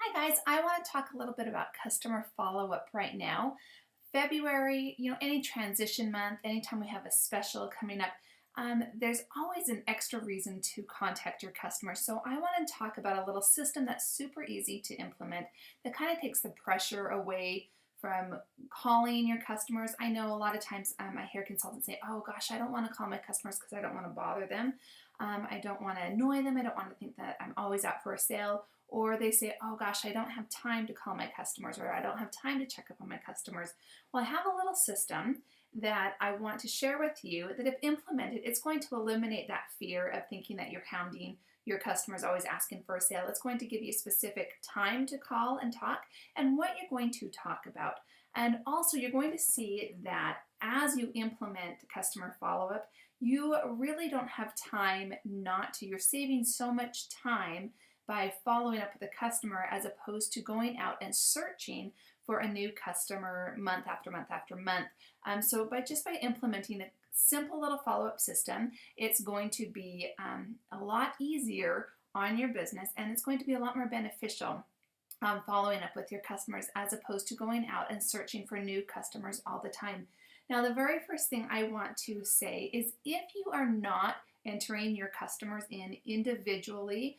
Hi guys, I want to talk a little bit about customer follow-up right now. February, any transition month, anytime we have a special coming up, there's always an extra reason to contact your customers. So I want to talk about a little system that's super easy to implement that kind of takes the pressure away from calling your customers. I know a lot of times I hear consultants say, oh gosh, I don't want to call my customers because I don't want to bother them. I don't want to annoy them. I don't want to think that I'm always out for a sale. Or they say, oh gosh, I don't have time to call my customers, or I don't have time to check up on my customers. Well, I have a little system that I want to share with you that if implemented, it's going to eliminate that fear of thinking that you're hounding your customers, always asking for a sale. It's going to give you specific time to call and talk and what you're going to talk about. And also you're going to see that as you implement customer follow-up, you really don't have time not to. You're saving so much time by following up with a customer as opposed to going out and searching for a new customer month after month after month. So by implementing a simple little follow-up system, it's going to be a lot easier on your business, and it's going to be a lot more beneficial following up with your customers as opposed to going out and searching for new customers all the time. Now, the very first thing I want to say is if you are not entering your customers in individually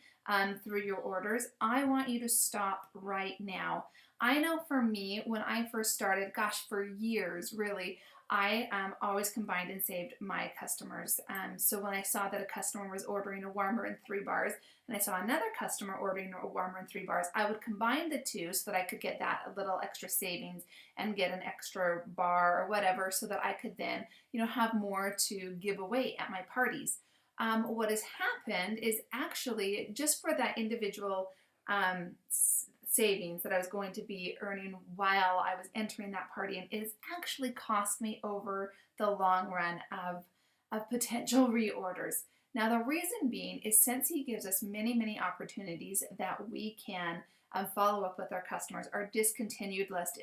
through your orders, I want you to stop right now. I know for me, when I first started, gosh, for years really, I always combined and saved my customers. So when I saw that a customer was ordering a warmer and 3 bars, and I saw another customer ordering a warmer and 3 bars, I would combine the two so that I could get that little extra savings and get an extra bar or whatever, so that I could then, have more to give away at my parties. What has happened is actually just for that individual savings that I was going to be earning while I was entering that party, and it has actually cost me over the long run of potential reorders. Now, the reason being is Scentsy gives us many, many opportunities that we can follow up with our customers. Our discontinued list,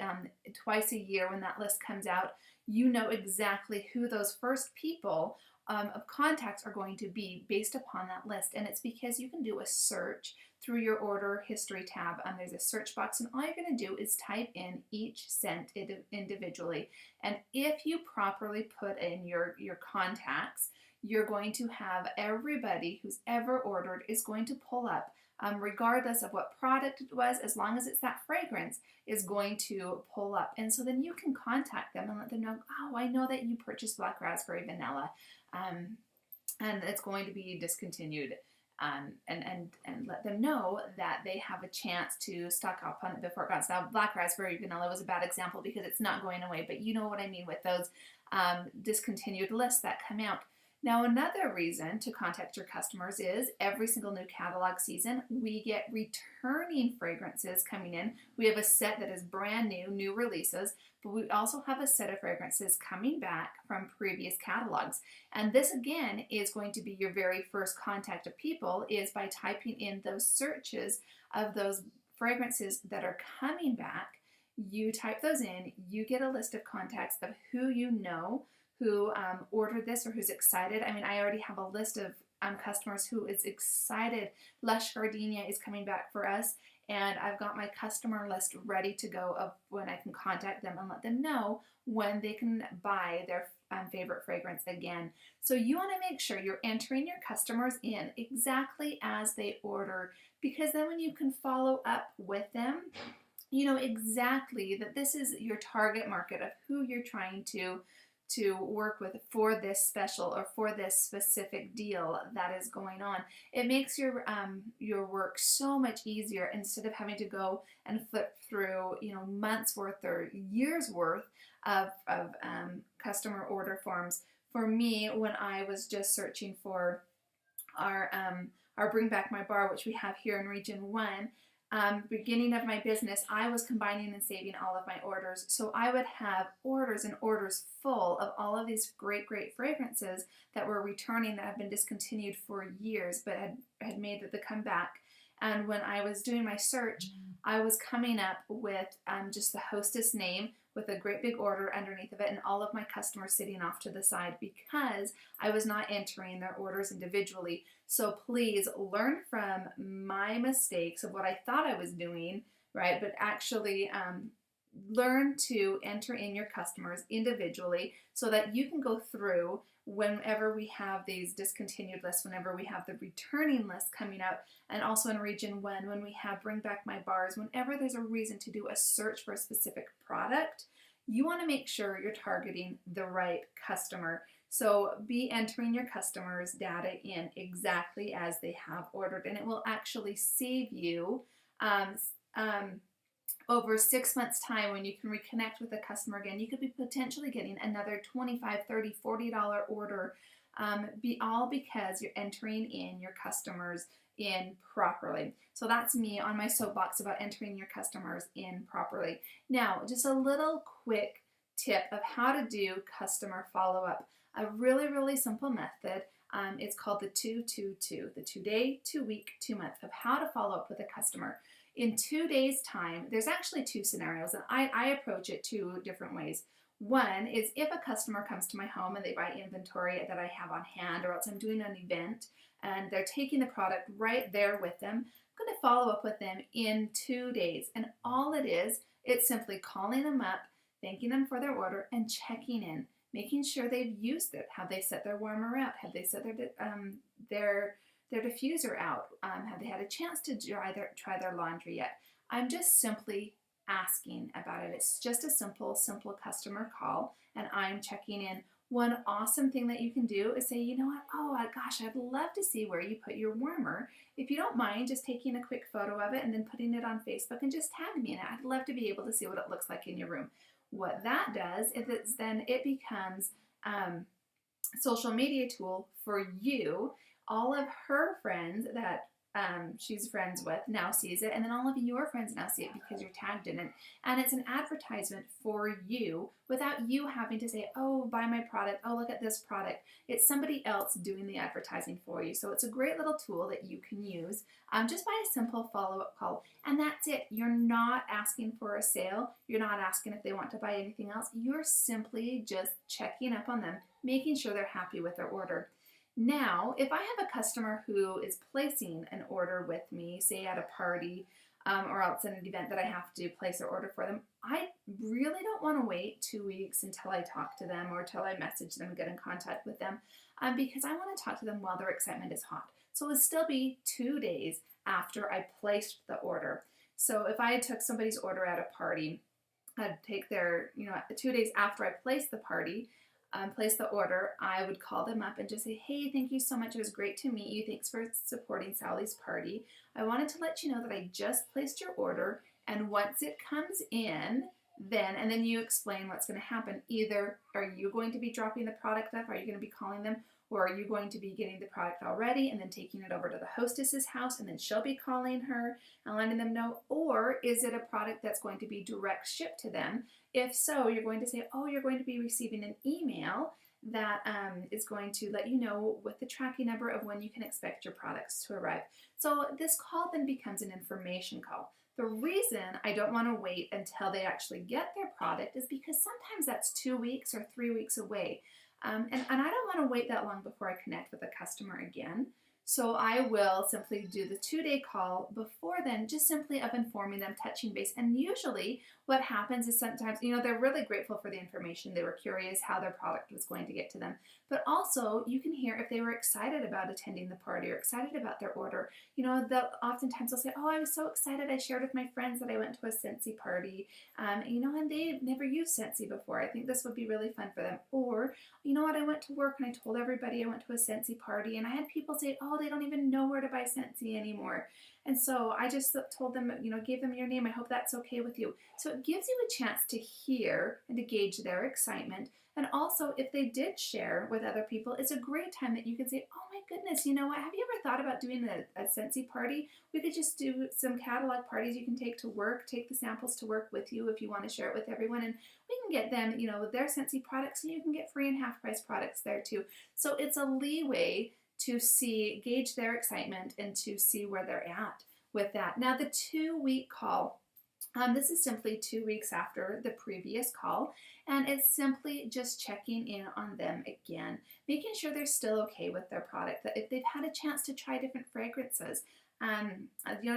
twice a year when that list comes out, you know exactly who those first people of contacts are going to be based upon that list. And it's because you can do a search through your order history tab. There's a search box, and all you're going to do is type in each scent individually. And if you properly put in your contacts, you're going to have everybody who's ever ordered is going to pull up, regardless of what product it was, as long as it's that fragrance, is going to pull up. And so then you can contact them and let them know, oh, I know that you purchased Black Raspberry Vanilla, and it's going to be discontinued. And let them know that they have a chance to stock up on it before it goes. Now, Black Raspberry Vanilla was a bad example because it's not going away, but you know what I mean with those discontinued lists that come out. Now, another reason to contact your customers is every single new catalog season, we get returning fragrances coming in. We have a set that is brand new releases, but we also have a set of fragrances coming back from previous catalogs. And this, again, is going to be your very first contact of people, is by typing in those searches of those fragrances that are coming back. You type those in, you get a list of contacts of who you know who ordered this or who's excited. I mean, I already have a list of customers who is excited. Lush Gardenia is coming back for us, and I've got my customer list ready to go of when I can contact them and let them know when they can buy their favorite fragrance again. So you want to make sure you're entering your customers in exactly as they order, because then when you can follow up with them, you know exactly that this is your target market of who you're trying to work with for this special or for this specific deal that is going on. It makes your work so much easier instead of having to go and flip through months worth or years worth of customer order forms. For me, when I was just searching for our Bring Back My Bar, which we have here in Region 1, beginning of my business, I was combining and saving all of my orders. So I would have orders and orders full of all of these great fragrances that were returning, that have been discontinued for years, but had made the comeback. And when I was doing my search, I was coming up with just the hostess name with a great big order underneath of it and all of my customers sitting off to the side because I was not entering their orders individually. So please learn from my mistakes of what I thought I was doing, right? But actually learn to enter in your customers individually so that you can go through whenever we have these discontinued lists, whenever we have the returning list coming out, and also in Region 1 when we have Bring Back My Bars, whenever there's a reason to do a search for a specific product, you want to make sure you're targeting the right customer. So be entering your customers' data in exactly as they have ordered, and it will actually save you over 6 months time when you can reconnect with a customer again. You could be potentially getting another $25, $30, $40 order, all because you're entering in your customers in properly. So that's me on my soapbox about entering your customers in properly. Now, just a little quick tip of how to do customer follow-up. A really, really simple method. It's called the 2-2-2, the 2 day, 2 week, 2 month of how to follow up with a customer. In 2 days' time, there's actually 2 scenarios, and I approach it 2 different ways. One is if a customer comes to my home and they buy inventory that I have on hand, or else I'm doing an event and they're taking the product right there with them, I'm going to follow up with them in 2 days. And all it is, it's simply calling them up, thanking them for their order, and checking in, making sure they've used it. Have they set their warmer out? Have they set their diffuser out? Have they had a chance to try their laundry yet? I'm just simply asking about it. It's just a simple customer call, and I'm checking in. One awesome thing that you can do is say, you know what, oh gosh, I'd love to see where you put your warmer. If you don't mind just taking a quick photo of it and then putting it on Facebook and just tag me in it. I'd love to be able to see what it looks like in your room. What that does is then it becomes a social media tool for you. All of her friends that she's friends with now sees it, and then all of your friends now see it because you're tagged in it. And it's an advertisement for you without you having to say, oh, buy my product, oh, look at this product. It's somebody else doing the advertising for you. So it's a great little tool that you can use just by a simple follow-up call. And that's it. You're not asking for a sale. You're not asking if they want to buy anything else. You're simply just checking up on them, making sure they're happy with their order. Now, if I have a customer who is placing an order with me, say at a party or else at an event that I have to place their order for them, I really don't want to wait 2 weeks until I talk to them or until I message them and get in contact with them because I want to talk to them while their excitement is hot. So it'll still be 2 days after I placed the order. So if I took somebody's order at a party, I'd take their, 2 days after I placed the place the order, I would call them up and just say, hey, thank you so much. It was great to meet you. Thanks for supporting Sally's party. I wanted to let you know that I just placed your order, and once it comes in, then you explain what's going to happen. Either are you going to be dropping the product off? Are you going to be calling them? Or are you going to be getting the product already and then taking it over to the hostess's house and then she'll be calling her and letting them know? Or is it a product that's going to be direct shipped to them? If so, you're going to say, oh, you're going to be receiving an email that is going to let you know with the tracking number of when you can expect your products to arrive. So this call then becomes an information call. The reason I don't want to wait until they actually get their product is because sometimes that's 2 weeks or 3 weeks away. And I don't want to wait that long before I connect with a customer again. So I will simply do the 2-day call before then, just simply of informing them, touching base. And usually what happens is sometimes, they're really grateful for the information. They were curious how their product was going to get to them. But also you can hear if they were excited about attending the party or excited about their order. Oftentimes they'll say, oh, I was so excited. I shared with my friends that I went to a Scentsy party, and they never used Scentsy before. I think this would be really fun for them. Or, you know what, I went to work and I told everybody I went to a Scentsy party, and I had people say, oh, they don't even know where to buy Scentsy anymore. And so I just told them, gave them your name. I hope that's okay with you. So it gives you a chance to hear and to gauge their excitement. And also, if they did share with other people, it's a great time that you can say, oh my goodness, you know what? Have you ever thought about doing a Scentsy party? We could just do some catalog parties you can take to work, take the samples to work with you if you want to share it with everyone. And we can get them, their Scentsy products, and you can get free and half price products there too. So it's a leeway to gauge their excitement and to see where they're at with that. Now, the 2-week call This is simply 2 weeks after the previous call, and it's simply just checking in on them again, making sure they're still okay with their product, that if they've had a chance to try different fragrances,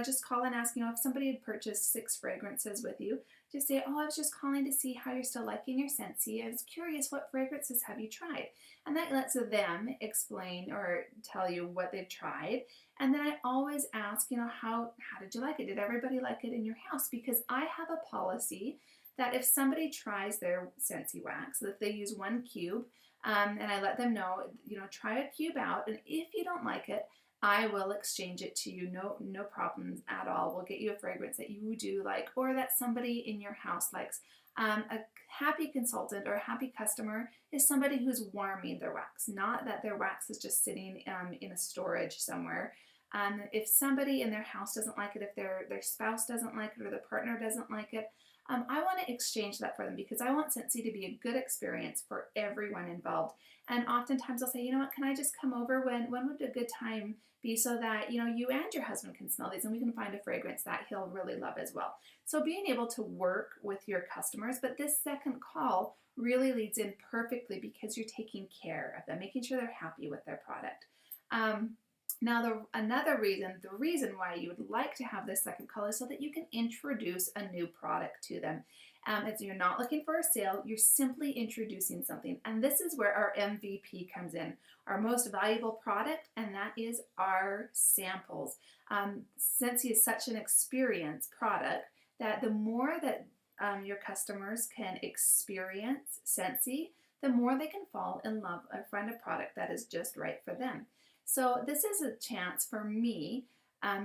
just call and ask, if somebody had purchased 6 fragrances with you, just say, oh, I was just calling to see how you're still liking your Scentsy. I was curious, what fragrances have you tried? And that lets them explain or tell you what they've tried. And then I always ask, how did you like it? Did everybody like it in your house? Because I have a policy that if somebody tries their Scentsy wax, that if they use 1 cube, and I let them know, try a cube out, and if you don't like it, I will exchange it to you. No problems at all. We'll get you a fragrance that you do like, or that somebody in your house likes. A happy consultant or a happy customer is somebody who's warming their wax, not that their wax is just sitting in a storage somewhere. If somebody in their house doesn't like it, if their spouse doesn't like it, or their partner doesn't like it, I want to exchange that for them, because I want Scentsy to be a good experience for everyone involved. And oftentimes I'll say, you know what, can I just come over? When would a good time be, so that you and your husband can smell these, and we can find a fragrance that he'll really love as well. So being able to work with your customers, but this second call really leads in perfectly, because you're taking care of them, making sure they're happy with their product. Now, the reason why you would like to have this second call is so that you can introduce a new product to them. You're not looking for a sale, you're simply introducing something. And this is where our MVP comes in, our most valuable product, and that is our samples. Scentsy is such an experience product that the more that your customers can experience Scentsy, the more they can fall in love or find a product that is just right for them. So this is a chance for me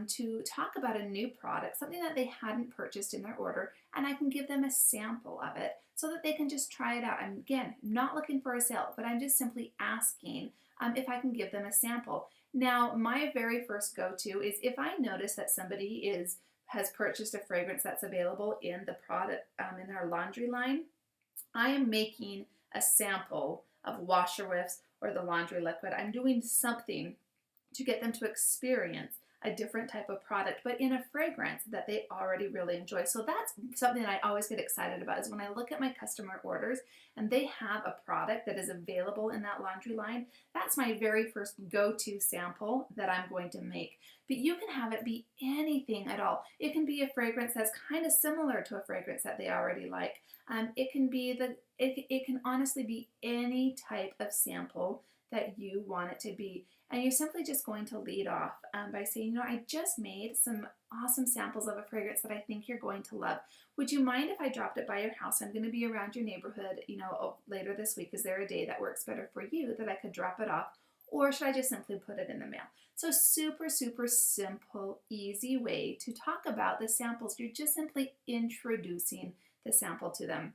to talk about a new product, something that they hadn't purchased in their order, and I can give them a sample of it so that they can just try it out. I'm, again, not looking for a sale, but I'm just simply asking if I can give them a sample. Now, my very first go-to is if I notice that somebody has purchased a fragrance that's available in the product in our laundry line, I am making a sample of washer whiffs or the laundry liquid. I'm doing something to get them to experience a different type of product, but in a fragrance that they already really enjoy. So that's something that I always get excited about, is when I look at my customer orders and they have a product that is available in that laundry line, that's my very first go-to sample that I'm going to make. But you can have it be anything at all. It can be a fragrance that's kind of similar to a fragrance that they already like. It can honestly be any type of sample that you want it to be. And you're simply just going to lead off by saying, I just made some awesome samples of a fragrance that I think you're going to love. Would you mind if I dropped it by your house? I'm going to be around your neighborhood, later this week. Is there a day that works better for you that I could drop it off? Or should I just simply put it in the mail? So super, super simple, easy way to talk about the samples. You're just simply introducing the sample to them.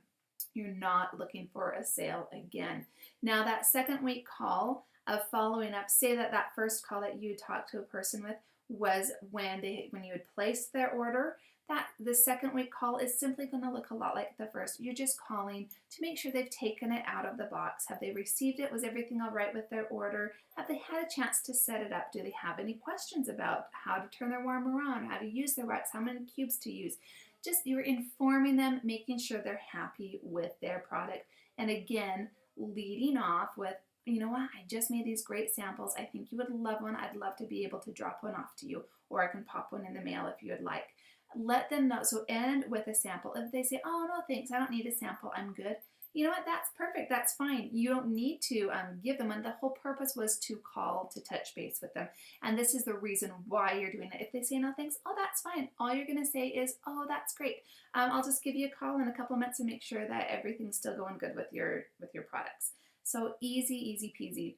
You're not looking for a sale again. Now, that second week call of following up, say that first call that you talked to a person with was when you had placed their order. That the second week call is simply going to look a lot like the first. You're just calling to make sure they've taken it out of the box. Have they received it? Was everything all right with their order? Have they had a chance to set it up? Do they have any questions about how to turn their warmer on, how to use their wax, how many cubes to use? Just you're informing them, making sure they're happy with their product. And again, leading off with, you know what, I just made these great samples. I think you would love one. I'd love to be able to drop one off to you, or I can pop one in the mail if you would like. Let them know. So end with a sample. If they say, oh, no, thanks, I don't need a sample, I'm good. You know what, that's perfect, that's fine. You don't need to give them one. The whole purpose was to call to touch base with them. And this is the reason why you're doing it. If they say no thanks, oh, that's fine. All you're going to say is, oh, that's great. I'll just give you a call in a couple of minutes to make sure that everything's still going good with your products. So easy peasy.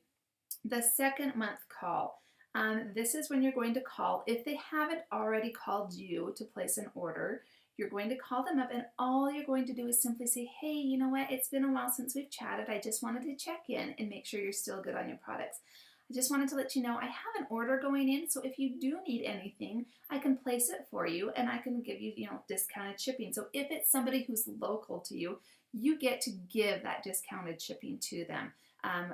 The second month call. This is when you're going to call. If they haven't already called you to place an order, you're going to call them up, and all you're going to do is simply say, hey, you know what, it's been a while since we've chatted. I just wanted to check in and make sure you're still good on your products. I just wanted to let you know I have an order going in, so if you do need anything, I can place it for you, and I can give you, discounted shipping. So if it's somebody who's local to you, you get to give that discounted shipping to them,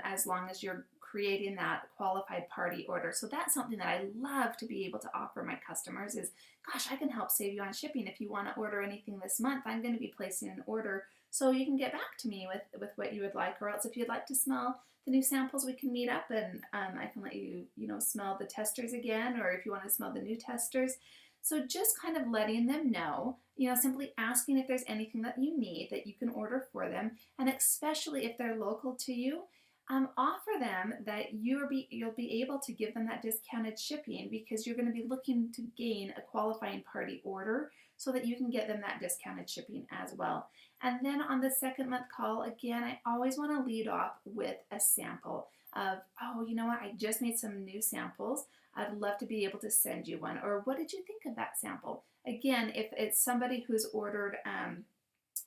as long as you're creating that qualified party order. So that's something that I love to be able to offer my customers is, gosh, I can help save you on shipping. If you want to order anything this month, I'm going to be placing an order so you can get back to me with what you would like. Or else if you'd like to smell the new samples, we can meet up and I can let you, smell the testers again, or if you want to smell the new testers. So just kind of letting them know, simply asking if there's anything that you need that you can order for them. And especially if they're local to you, offer them that you'll be able to give them that discounted shipping because you're going to be looking to gain a qualifying party order so that you can get them that discounted shipping as well. And then on the second month call, again, I always want to lead off with a sample of, oh, you know what, I just made some new samples. I'd love to be able to send you one. Or what did you think of that sample? Again, if it's somebody who's ordered,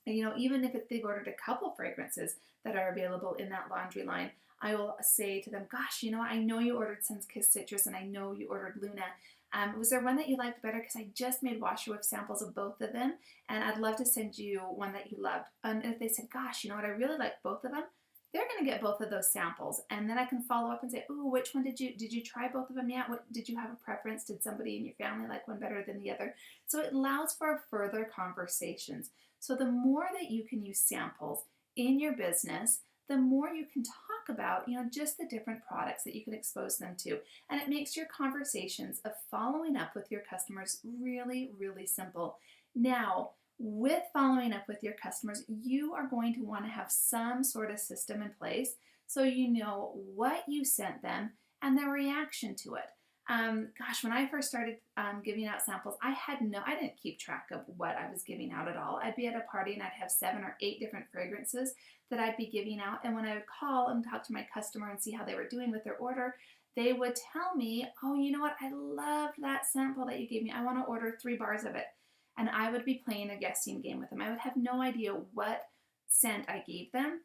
even if they've ordered a couple fragrances that are available in that laundry line, I will say to them, gosh, I know you ordered Sunkissed Citrus and I know you ordered Luna. Was there one that you liked better? Because I just made washer whiff samples of both of them and I'd love to send you one that you loved. And if they said, gosh, you know what, I really like both of them, they're going to get both of those samples. And then I can follow up and say, ooh, which one did you try both of them yet? What, did you have a preference? Did somebody in your family like one better than the other? So it allows for further conversations. So the more that you can use samples in your business, the more you can talk about, just the different products that you can expose them to. And it makes your conversations of following up with your customers really, really simple. Now, with following up with your customers, you are going to want to have some sort of system in place so you know what you sent them and their reaction to it. Gosh, when I first started giving out samples, I didn't keep track of what I was giving out at all. I'd be at a party and I'd have 7 or 8 different fragrances that I'd be giving out. And when I would call and talk to my customer and see how they were doing with their order, they would tell me, oh, you know what? I love that sample that you gave me. I want to order 3 bars of it. And I would be playing a guessing game with them. I would have no idea what scent I gave them.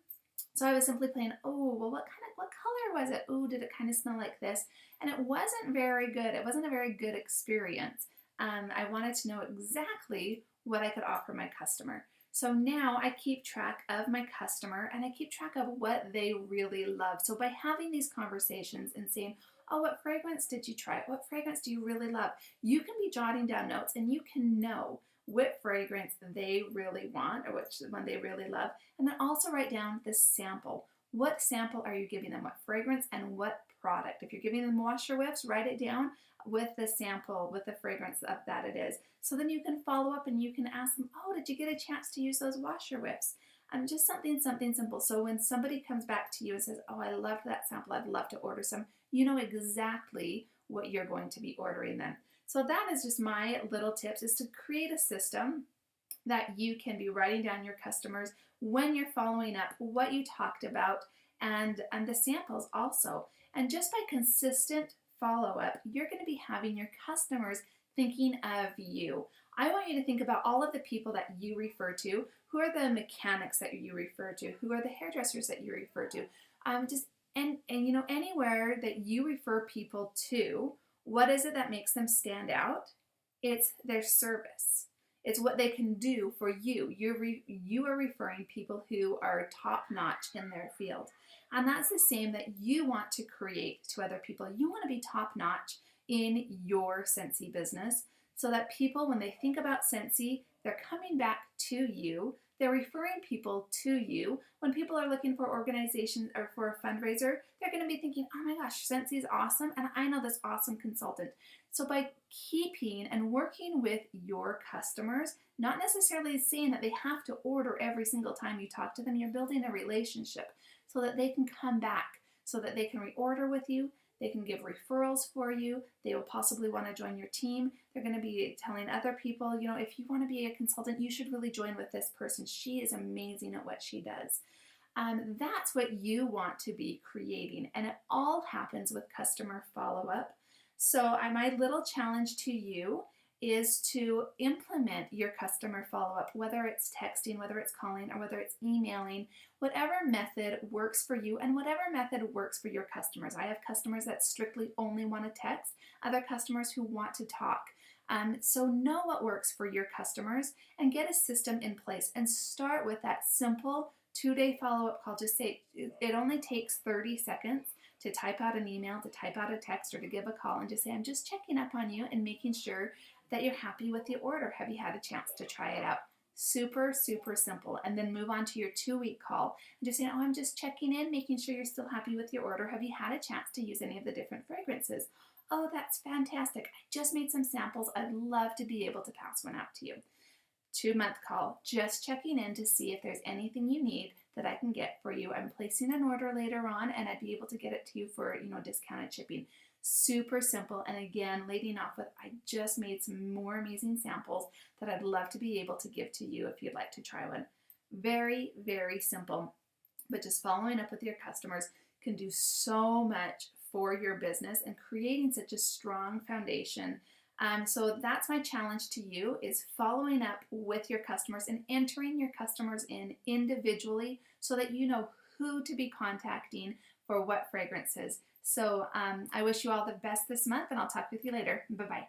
So I was simply playing, oh, well, what color was it? Oh, did it kind of smell like this? And it wasn't very good. It wasn't a very good experience. I wanted to know exactly what I could offer my customer. So now I keep track of my customer and I keep track of what they really love. So by having these conversations and saying, oh, what fragrance did you try? What fragrance do you really love? You can be jotting down notes and you can know what fragrance they really want or which one they really love. And then also write down the sample. What sample are you giving them? What fragrance and what product? If you're giving them washer whiffs, write it down with the sample, with the fragrance of that it is. So then you can follow up and you can ask them, oh, did you get a chance to use those washer whiffs? Just something simple. So when somebody comes back to you and says, oh, I loved that sample, I'd love to order some, you know exactly what you're going to be ordering then. So that is just my little tips, is to create a system that you can be writing down your customers when you're following up, what you talked about, and the samples also. And just by consistent follow-up, you're going to be having your customers thinking of you. I want you to think about all of the people that you refer to. Who are the mechanics that you refer to? Who are the hairdressers that you refer to? Anywhere that you refer people to, what is it that makes them stand out? It's their service. It's what they can do for you. You are referring people who are top-notch in their field. And that's the same that you want to create to other people. You want to be top-notch in your Scentsy business so that people, when they think about Scentsy, they're coming back to you. They're referring people to you. When people are looking for organizations or for a fundraiser, they're going to be thinking, oh my gosh, Scentsy is awesome, and I know this awesome consultant. So by keeping and working with your customers, not necessarily saying that they have to order every single time you talk to them, you're building a relationship so that they can come back, so that they can reorder with you. They can give referrals for you. They will possibly want to join your team. They're going to be telling other people, if you want to be a consultant, you should really join with this person. She is amazing at what she does. That's what you want to be creating. And it all happens with customer follow-up. So my little challenge to you is to implement your customer follow-up, whether it's texting, whether it's calling, or whether it's emailing, whatever method works for you and whatever method works for your customers. I have customers that strictly only want to text, other customers who want to talk. So know what works for your customers and get a system in place and start with that simple 2-day follow-up call. Just say it only takes 30 seconds to type out an email, to type out a text, or to give a call and just say, I'm just checking up on you and making sure that you're happy with the order. Have you had a chance to try it out? Super, super simple. And then move on to your 2-week call and just say, oh, I'm just checking in, making sure you're still happy with your order. Have you had a chance to use any of the different fragrances? Oh, that's fantastic. I just made some samples. I'd love to be able to pass one out to you. 2-month call, just checking in to see if there's anything you need that I can get for you. I'm placing an order later on and I'd be able to get it to you for, discounted shipping. Super simple. And again, leading off with, I just made some more amazing samples that I'd love to be able to give to you if you'd like to try one. Very, very simple, but just following up with your customers can do so much for your business and creating such a strong foundation. So that's my challenge to you, is following up with your customers and entering your customers in individually so that you know who to be contacting for what fragrances. So I wish you all the best this month, and I'll talk with you later. Bye-bye.